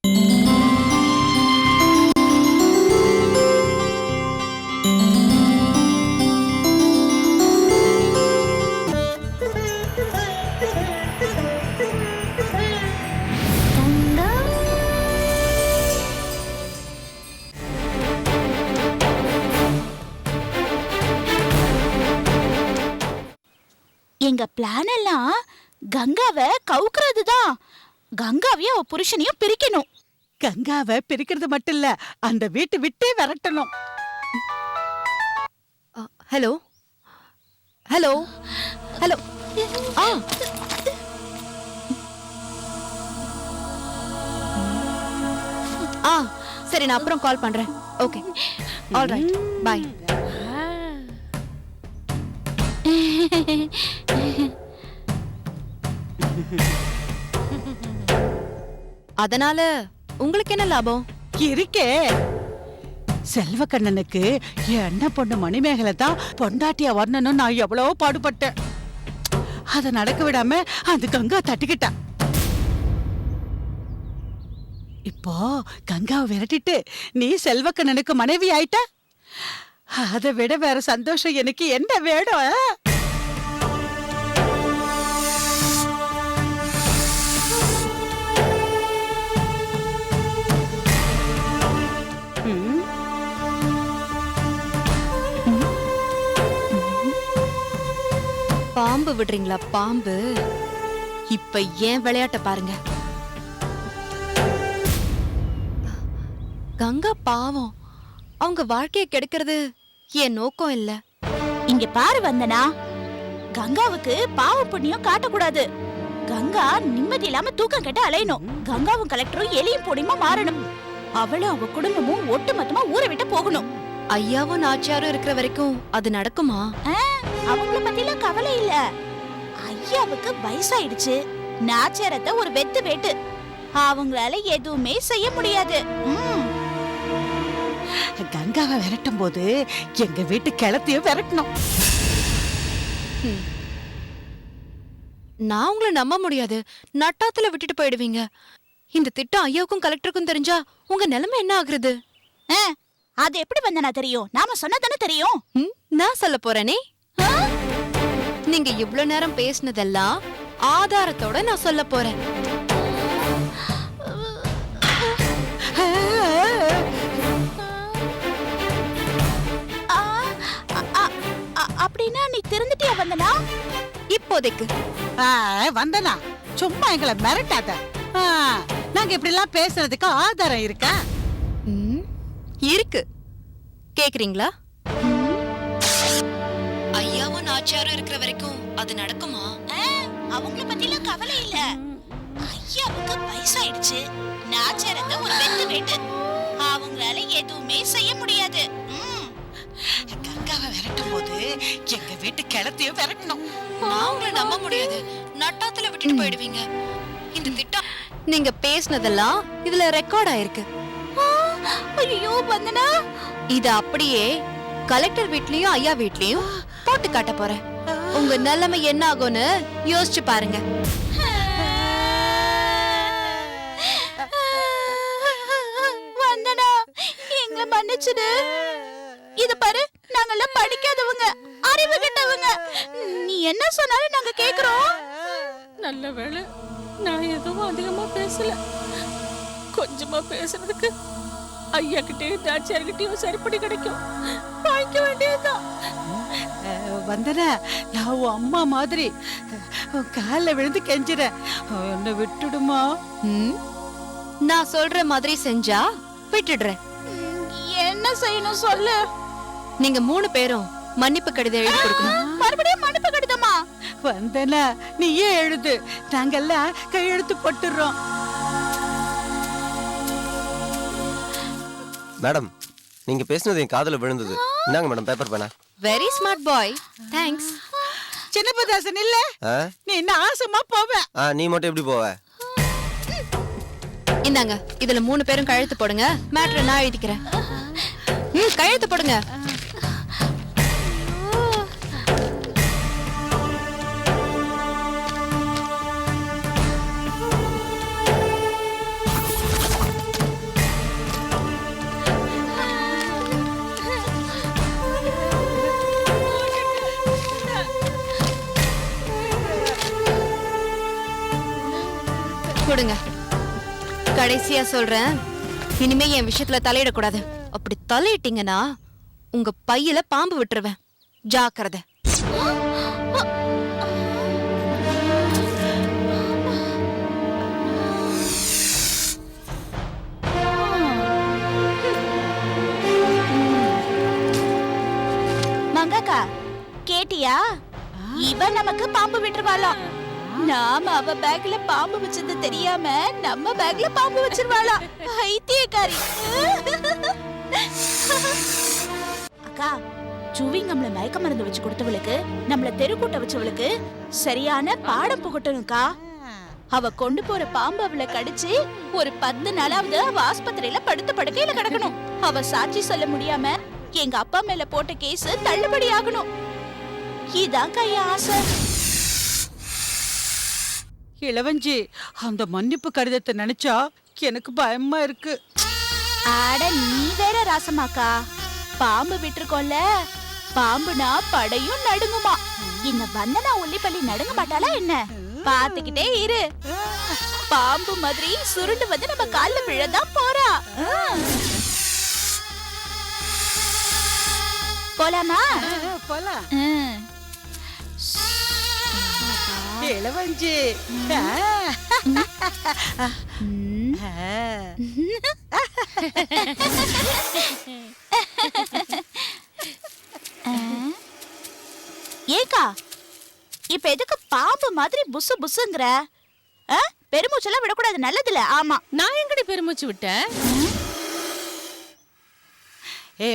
எங்க பிளான் எல்லாம் கங்காவை கவுக்குறது தான். கங்காவையும் அவ புருஷனையும் பிரிக்கணும். கங்காவை பிரிக்கிறது மட்டும் இல்ல, அந்த வீட்டை விட்டே விரட்டணும். Hello hello hello. சரி, நான் அப்புறம் கால் பண்றேன். Okay, all right, bye. அதனால உங்களுக்கு என்ன லாபம் இருக்கே? செல்வக்கண்ணனுக்கு என் அண்ணன் பொண்ணு மணிமேகலை தான் பொண்டாட்டியா வரணும்னு நான் எவ்வளவோ பாடுபட்டேன். அதை நடக்க விடாம அந்த கங்கா தட்டிக்கிட்டா. இப்போ கங்காவை விரட்டிட்டு நீ செல்வக்கண்ணனுக்கு மனைவி ஆயிட்ட. அதை விட வேற சந்தோஷம் எனக்கு என்ன வேணும்? பாம்பு விடுறீங்களா? பாம்பு இப்ப ஏன் விளையாட்ட பாருங்க. கங்கா பாவம், அவங்க வாழ்க்கையை கெடுக்கிறது என் நோக்கம் இல்ல. இங்க பாரு வந்தனா, கங்காவுக்கு பாவ புண்ணியம் காட்டக்கூடாது. கங்கா நிம்மதி இல்லாம தூக்கம் கெட்டு அலையணும். கங்காவும் கலெக்டரும் எலியும் பொடியுமா மாறணும். அவளும் அவ குடும்பமும் ஒட்டுமொத்தமா ஊரை விட்டு போகணும். ஐயாவும் நாச்சியாரும் இருக்கிற வரைக்கும் அது நடக்குமா? அவங்கள பத்திலாம் கவலை இல்ல. ஐயாவுக்கு வயசாயிடுச்சு. நாச்சியாரத்தை ஒரு வெத்து வேட்டு, அவங்களால எதுவுமே செய்ய முடியாது. கங்காவை விரட்டும் போது எங்க வீட்டு கிளத்தையும் விரட்டணும். நான் உங்களை நம்ப முடியாது. நட்டாத்துல விட்டுட்டு போயிடுவீங்க. இந்த திட்டம் ஐயாவுக்கும் கலெக்டருக்கும் தெரிஞ்சா உங்க நிலைமை என்ன ஆகுறது? அது எப்படி வந்தனா தெரியும்? நாம சொன்னதானே தெரியும். நான் சொல்ல போறேனே. நீங்க இவ்ளோ நேரம் பேசினதெல்லாம் ஆதாரத்தோட நான் சொல்ல போறேன். அப்படின்னா நீ திருந்துட்டியா வந்தனா? இப்போதைக்கு வந்தனா சும்மா எங்களை மிரட்டாத. நாங்க இப்படி எல்லாம் பேசுறதுக்கு ஆதாரம் இருக்கா? இருக்கு. கேக்குறீங்களா? ஐயாவும் நாச்சியாரும் இருக்கிற வரைக்கும் அது நடக்குமா? அவங்கள பத்திலாம் கவலை இல்ல. ஐயாவுக்கு வயசாயிடுச்சு. நாச்சியாரத்தை ஒரு வெத்து வேட்டு, அவங்களால எதுவுமே செய்ய முடியாது. கங்காவை விரட்டும் போது எங்க வீட்டு கிளத்தையும் விரட்டணும். நான் உங்களை நம்ப முடியாது. நட்டாத்துல விட்டுட்டு போயிடுவீங்க. இந்த திட்டம் நீங்க பேசினதெல்லாம் இதுல ரெக்கார்ட் ஆயிருக்கு. ஐயோ வந்தனா, இது அப்படியே கலெக்டர் வீட்லயும் ஐயா வீட்லயும் போட்டு காட்ட போறேன். உங்க நிலைமை என்ன ஆகும்னு யோசிச்சு பாருங்க. வந்தனா, எங்களை மன்னிச்சிடு. இது பாரு, நாங்கெல்லாம் படிக்காதவங்க, அறிவு கெட்டவங்க. நீ என்ன சொன்னாலும் நாங்க கேக்குறோம். நல்ல வேளை நான் எதுவும் அதிகமா பேசல. கொஞ்சமா பேசுறதுக்கு ஐயா கிட்டயும் நாச்சியார்கிட்டயும் சரிப்படி கிடைக்கும். வாங்கிக்க வேண்டியதுதான். வந்தனா, நான் உன் அம்மா மாதிரி காலில் விழுந்து கெஞ்சிறேன், என்ன விட்டுடுமா? நான் சொல்ற மாதிரி செஞ்சா விட்டுடுறேன். என்ன செய்யணும் சொல்லு. நீங்க 3 பேரும் மன்னிப்பு கடிதம் எழுதி கொடுக்கணும். மறுபடியும் மன்னிப்பு கடிதமா? வந்தனா, நீயே எழுது, நாங்கெல்லாம் கையெழுத்து போட்டுறோம். மேடம், நீங்க பேசுனது என் காதுல விழுந்தது. இந்தாங்க மேடம் பேப்பர் பேனா. Very smart boy. தேங்க்ஸ். சின்னப்பதாசன் இல்ல, நீ என்ன ஆசமா போவ? நீ மட்டும் எப்படி போவ? இந்தாங்க, இதுல 3 பேரும் கையெழுத்து போடுங்க. மேட்டர் நான் எழுதிக்கிறேன். கையெழுத்து போடுங்க. கடைசியா சொல்றேன், இனிமே என் விஷயத்துல தலையிடக்கூடாது. அப்படி தலையிட்டீங்கன்னா உங்க பையில பாம்பு விட்டுருவேன். ஜாக்கிரதை. மங்காக்கா கேட்டியா? இவ நமக்கு பாம்பு விட்டுருவாளாம். நாம அவ பேக்ல பாம்பு வச்சது தெரியாம நம்ம பேக்ல பாம்பு வச்சிருவாளா? ஐத்தியக்காரி. அக்கா, சுவிங்கம்ல மயக்க மருந்து வச்சு கொடுத்தவளுக்கு நம்மள தெருக்கூட்ட வச்சவளுக்கு சரியான பாடம் புகட்டணும்க்கா. அவ கொண்டு போற பாம்பு அவளை கடிச்சு ஒரு 10 நாளாவது அவ ஆஸ்பத்திரியில படுத்த படுக்கையில கிடக்கணும். அவ சாட்சி சொல்ல முடியாம எங்க அப்பா மேல போட்ட கேஸ் தள்ளுபடி ஆகணும். இதான் கைய ஆசை. இளவஞ்சி, அந்த மன்னிப்பு கடிதத்தை நினைச்சா எனக்கு பயமா இருக்கு. ஆட நீ வேற ராசமாக்கா, பாம்பு விட்டுருக்கோம்ல, பாம்புனா படையும் நடுங்குமா. இந்த வந்தனா உள்ளிப்பள்ளி நடுங்க மாட்டாளா என்ன? பாத்துக்கிட்டே இரு. பாம்பு மாதிரி சுருண்டு வந்து நம்ம கால்ல விழதான் போறா. போலாமா? போலாம். இளவஞ்சி, ஏக்கா, இப்ப எதுக்கு பாம்பு மாதிரி புசு புசுங்கிற? பெருமூச்செல்லாம் விடக்கூடாது, நல்லதில்ல. ஆமா, நான் எங்கடி பெருமூச்சு விட்டேன்?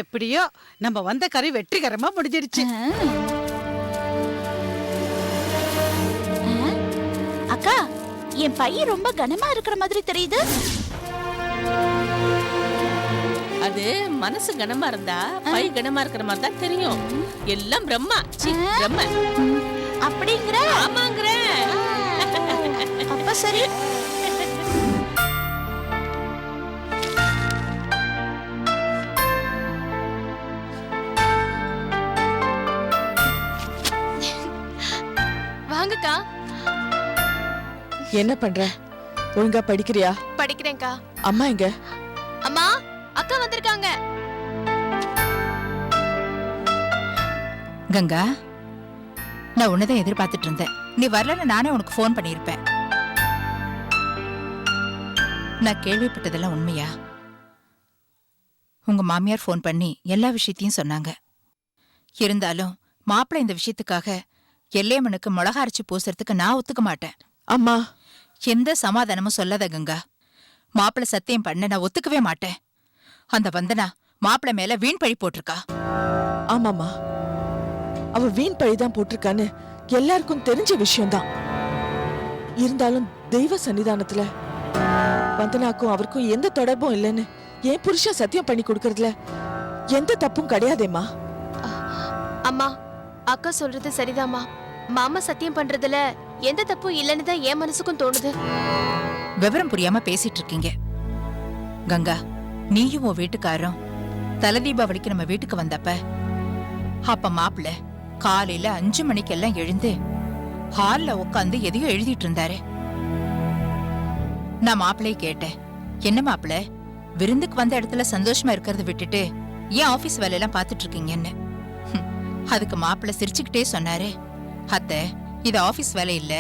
எப்படியோ நம்ம வந்த கரை வெற்றிகரமா முடிஞ்சிருச்சு. அக்கா, என் பையன் ரொம்ப கனமா இருக்கிற மாதிரி தெரியுது. அது மனசு கனமா இருந்தா பை கனமா இருக்கிற மாதிரி தான் தெரியும். எல்லாம் பிரம்மா. பிரம்ம அப்படிங்கிற? ஆமாங்கிற. அப்ப சரி. வாங்கக்கா. என்ன பண்ற? ஒழுங்கா படிக்கிறியா? படிக்கிறேன்க்கா. அம்மா எங்க? அம்மா, அக்கா வந்திருக்காங்க. கங்கா, நான் உன்னதான் எதிர்பார்த்துட்டு இருந்தேன். நீ வரலன்னு நானே உனக்கு ஃபோன் பண்ணியிருப்பேன். நான் கேள்விப்பட்டதெல்லாம் உண்மையா? உங்க மாமியார் ஃபோன் பண்ணி எல்லா விஷயத்தையும் சொன்னாங்க. இருந்தாலும் மாப்பிள்ளை இந்த விஷயத்துக்காக எல்லையம்மனுக்கு மிளகா அரைச்சு பூசுறதுக்கு நான் ஒத்துக்க மாட்டேன். அம்மா, எந்த சமாதானமும் சொல்லாத கங்கா. மாப்பிள்ளை சத்தியம் பண்ண நான் ஒத்துக்கவே மாட்டேன். அந்த வந்தனா மாப்பிள்ளை மேல வீண் பழி போட்டிருக்கா. ஆமாமா, அவ வீண் பழிதான் போட்டிருக்கான்னு எல்லாருக்கும் தெரிஞ்ச விஷயம்தான். இருந்தாலும் தெய்வ சன்னிதானத்துல வந்தனாக்கும் அவருக்கும் எந்த தொடர்பும் இல்லைன்னு என் புருஷன் சத்தியம் பண்ணி கொடுக்கறதுல எந்த தப்பும் கிடையாதேம்மா. அம்மா, அக்கா சொல்றது சரிதாம்மா. மாமா சத்தியம் பண்றதுல எந்த தப்பும் இல்லைன்னு தான் என் மனசுக்கும் தோணுது. விவரம் புரியாம பேசிட்டு இருக்கீங்க. கங்கா, நீயும் உன் வீட்டுக்காரரும் தலை தீபாவளிக்கு நம்ம வீட்டுக்கு வந்தப்ப அப்ப மாப்பிள்ள காலையில 5 மணிக்கெல்லாம் எழுந்து ஹால்ல உட்காந்து எதையோ எழுதிட்டு இருந்தாரு. நான் மாப்பிள்ளைய கேட்டேன், என்ன மாப்பிள்ள, விருந்துக்கு வந்த இடத்துல சந்தோஷமா இருக்கிறத விட்டுட்டு ஏன் ஆபீஸ் வேலையெல்லாம் பாத்துட்டு இருக்கீங்கன்னு. அதுக்கு மாப்பிள்ள சிரிச்சுக்கிட்டே சொன்னாரு, அத்தை, இது ஆபீஸ் வேலை இல்ல,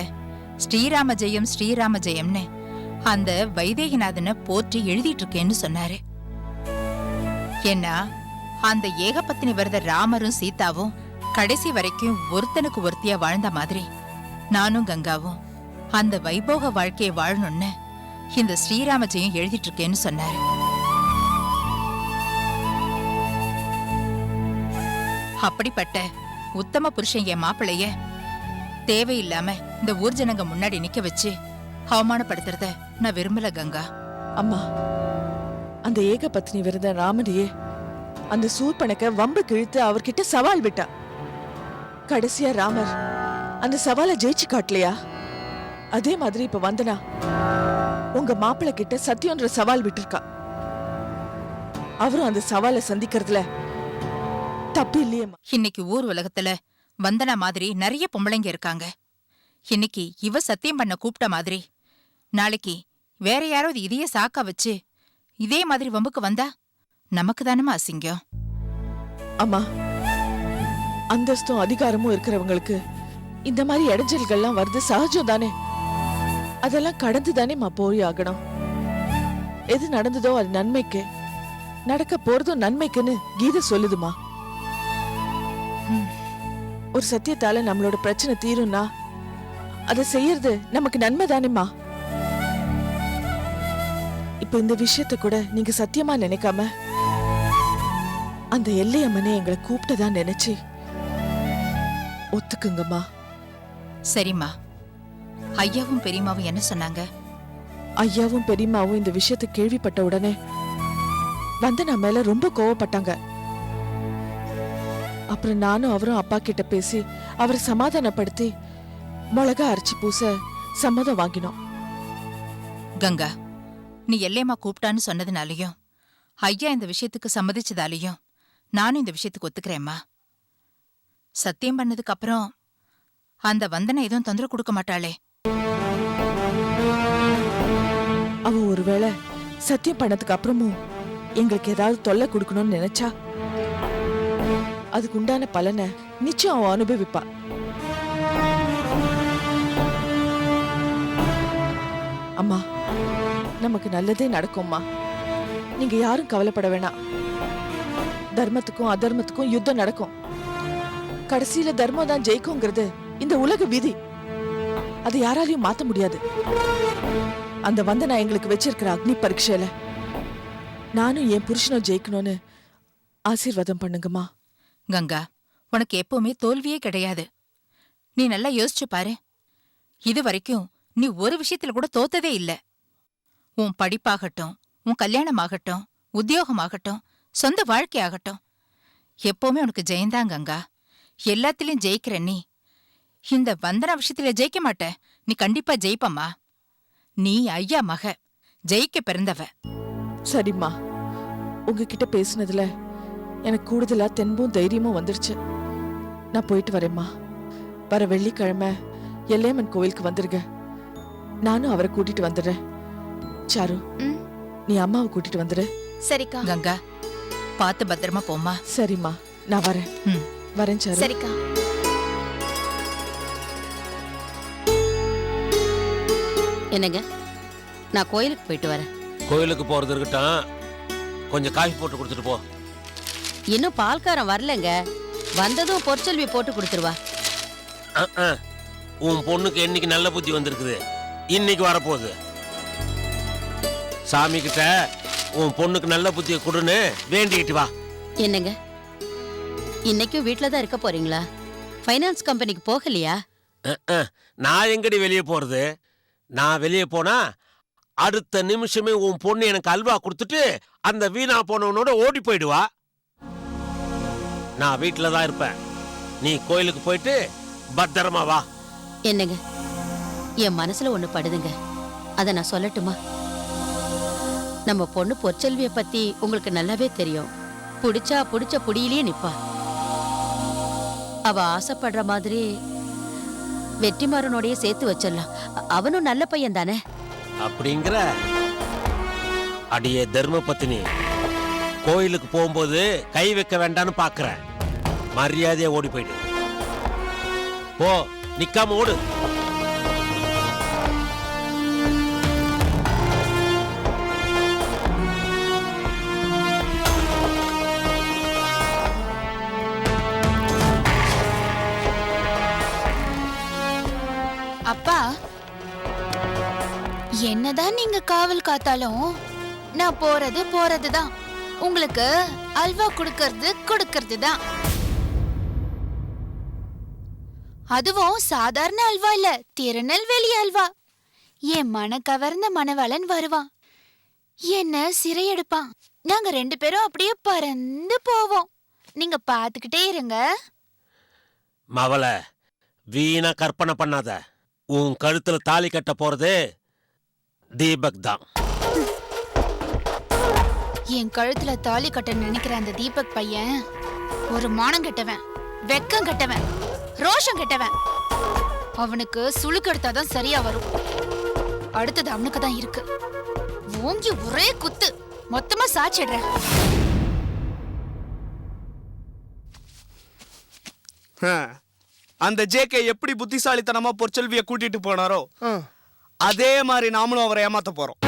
ஸ்ரீராம ஜெயம் ஸ்ரீராம ஜெயம்னு அந்த வைதேகிநாதனை போற்றி எழுதிட்டு இருக்கேன்னு சொன்னாரு. ஏன்னா அந்த ஏகபத்தினி விரத ராமரும் சீதாவும் கடைசி வரைக்கும் ஒருத்தனுக்கு ஒருத்தியா வாழ்ந்த மாதிரி நானும் கங்காவும் அந்த வைபோக வாழ்க்கையை வாழணும்னு இந்த ஸ்ரீராம ஜெயம் எழுதிட்டு இருக்கேன்னு சொன்னாரு. அப்படிப்பட்ட உத்தம புருஷன் என் மாப்பிள்ளைய தேவையில்லாம இந்த ஊர் ஜனங்க முன்னாடி நிக்க வச்சு அவமானப்படுத்துறத நான் விரும்பல கங்கா. அம்மா, அந்த ஏக பத்னி விரத ராமனையே அந்த சூர்பனக்க வம்பு கிழித்து அவர்கிட்ட சவால் விட்டா. கடைசியா ராமர் அந்த சவாலை ஜெயிச்சு காட்டலையா? அதே மாதிரி இப்ப வந்தனா உங்க மாப்பிள்ளை கிட்ட சத்தியம்ன்ற சவால் விட்டுருக்கா. அவரும் அந்த சவாலை சந்திக்கிறதுல தப்பு இல்லையம்மா. இன்னைக்கு ஊர் உலகத்துல வந்தனா மாதிரி நிறைய பொம்பளைங்க இருக்காங்க. இன்னைக்கு இவ சத்தியம் பண்ண கூப்பிட்ட மாதிரி நாளைக்கு வேற யாராவது இதையே சாக்கா வச்சு இதே மாதிரி வம்புக்கு வந்தா நமக்கு தானமா அசிங்கம். அம்மா, அந்தஸ்தும் அதிகாரமும் இருக்கிறவங்களுக்கு இந்த மாதிரி இடைஞ்சல்கள்லாம் வருது சகஜம் தானே. அதெல்லாம் கடந்து தானேம்மா போய் ஆகணும். எது நடந்ததோ அது நன்மைக்கு, நடக்க போறதும் நன்மைக்குன்னு கீதை சொல்லுதுமா. ஒரு சத்தியத்தால நம்மளோட பிரச்சனை தீரும்னா அதை செய்யறது நமக்கு நன்மை தானேம்மா. இப்ப இந்த விஷயத்த கூட நீங்க சத்தியமா நினைக்காம அந்த எல்லையம்மனே எங்களை கூப்பிட்டதா நினைச்சு ஒத்துக்குங்கம்மா. சரிம்மா, ஐயாவும் பெரியம்மாவும் என்ன சொன்னாங்க? ஐயாவும் பெரியம்மாவும் இந்த விஷயத்தை கேள்விப்பட்ட உடனே வந்தனா மேல ரொம்ப கோவப்பட்டாங்க. அப்புறம் நானும் அவரும் அப்பா கிட்ட பேசி அவரை சமாதானப்படுத்தி மிளகா அரைச்சி பூச சம்மதம் வாங்கினோம். கங்கா, நீ எல்லையம்மா கூப்பிட்டான்னு சொன்னதுனாலயும் ஐயா இந்த விஷயத்துக்கு சம்மதிச்சதாலையும் நானும் இந்த விஷயத்துக்கு ஒத்துக்கிறேம்மா. சத்தியம் பண்ணதுக்கு அப்புறம் அந்த வந்தனை எதுவும் தொந்தரவு கொடுக்க மாட்டாளே? அவ ஒருவேளை சத்தியம் பண்ணதுக்கு அப்புறமும் எங்களுக்கு ஏதாவது தொல்லை கொடுக்கணும்னு நினைச்சா அதுக்கு உண்டான பலனை நிச்சயம் அவ அனுபவிப்பா. அம்மா, நமக்கு நல்லதே நடக்கும்மா. நீங்க யாரும் கவலைப்பட வேணாம். தர்மத்துக்கும் அதர்மத்துக்கும் யுத்தம் நடக்கும். கடைசியில தர்மம் தான் ஜெயிக்குங்கிறது இந்த உலக விதி. அதை யாராலையும் மாத்த முடியாது. அந்த வந்தனா எங்களுக்கு வச்சிருக்கிற அக்னி பரீட்சையில நானும் என் புருஷனும் ஜெயிக்கணும்னு ஆசீர்வாதம் பண்ணுங்கம்மா. கங்கா, உனக்கு எப்பவுமே தோல்வியே கிடையாது. நீ நல்லா யோசிச்சு பாரு. இது வரைக்கும் நீ ஒரு விஷயத்துல கூட தோத்ததே இல்ல. உன் படிப்பாகட்டும், உன் கல்யாணமாகட்டும், உத்தியோகமாகட்டும், சொந்த வாழ்க்கையாகட்டும், எப்பவுமே உனக்கு ஜெயந்தான் கங்கா. எல்லாத்திலயும் ஜெயிக்கிற நீ இந்த வந்தனா விஷயத்துல ஜெயிக்க மாட்ட. நீ கண்டிப்பா ஜெயிப்பம்மா. நீ ஐயா மக, ஜெயிக்க பிறந்தவ. சரிம்மா, உங்ககிட்ட பேசுனதுல எனக்கு கூடுதலா தென்பும் தைரியமும் வந்துருச்சு. நான் போயிட்டு வரேம்மா. வர வெள்ளிக்கிழமை எல்லையம்மன் கோவிலுக்கு வந்துருங்க. நானும் அவரை கூட்டிட்டு வந்துடுறேன். சாரு, நீ அம்மாவை கூட்டிட்டு வந்துடு. சரிக்கா. கங்கா, பார்த்து பத்திரமா போம்மா. சரிம்மா, நான் வரேன். வரேன் சாரு. சரிக்கா. என்னங்க, நான் கோயிலுக்கு போயிட்டு வரேன். கோயிலுக்கு போறது இருக்கட்டும், கொஞ்சம் காஃபி போட்டு கொடுத்துட்டு போ. இன்னும் பால்காரன் வரலங்க. வந்ததும் பொற்செல்வி போட்டு கொடுத்துருவா. உன் பொண்ணுக்கு என்னைக்கு நல்ல புத்தி வந்திருக்குது, இன்னைக்கு வரப்போகுது. சாமி கிட்ட உன் பொண்ணுக்கு நல்ல புத்தியை கொடுன்னு வேண்டிட்டு வா. என்னங்க, இன்னைக்கும் வீட்டில தான் இருக்க போறீங்களா? ஃபைனான்ஸ் கம்பெனிக்கு போகலையா? நான் எங்கடி வெளியே போறது? நான் வெளியே போனா அடுத்த நிமிஷமே உன் பொண்ணு எனக்கு அல்வா கொடுத்துட்டு அந்த வீணா போனவனோட ஓடி போயிடுவா. நான் வீட்டில தான் இருப்பேன். நீ கோயிலுக்கு போயிட்டு பத்திரமா வா. என்னங்க, என் மனசுல ஒண்ணு படுதுங்க. அத நான் சொல்லட்டுமா? நம்ம பொண்ணு பொற்செல்விய பத்தி உங்களுக்கு நல்லாவே தெரியும். புடிச்ச புடியிலேயே நிப்பா. அவ ஆசைப்படுற மாதிரி வெற்றிமாறனோடய சேர்த்து வச்சிடலாம். அவனும் நல்ல பையன் தானே. அப்படிங்கிற அடியே தர்ம பத்தினி, கோயிலுக்கு போகும்போது கை வைக்க வேண்டான்னு பாக்குறேன். மரியாதையா ஓடி போயிடு. போ, நிக்காம ஓடு. அப்பா, என்னதான் நீங்க காவல் காத்தாலும் நான் போறதுதான். உங்களுக்கு அல்வா கொடுக்கறது தான். அதுவும் சாதாரண அல்வா இல்ல, திருநெல்வேலி அல்வா. என் மன கவர்ந்த மணவாளன் வருவான், என்ன சிறையெடுப்பான். நாங்க 2 பேரும் அப்படியே பறந்து போவோம். நீங்க பாத்துக்கிட்டே இருங்க. மவள, வீணா கற்பனை பண்ணாத. உன் கழுத்துல தாலி கட்ட போறது தீபக் தான். என் கழுத்துல தாலி கட்ட நினைக்கிற அந்த தீபக் பையன் ஒரு மானம் கெட்டவன், வெக்கம் கெட்டவன், ரோஷம் கெட்டவன். அவனுக்கு சுளுக்கு எடுத்தாதான் சரியா வரும். அடுத்தது அவனுக்கு தான் இருக்கு. ஓங்கி ஒரே குத்து மொத்தமா சாச்சிடுறேன். அந்த ஜேகே எப்படி புத்திசாலித்தனமா பொற்செல்விய கூட்டிட்டு போனாரோ அதே மாதிரி நாமளும் அவரை ஏமாத்த போறோம்.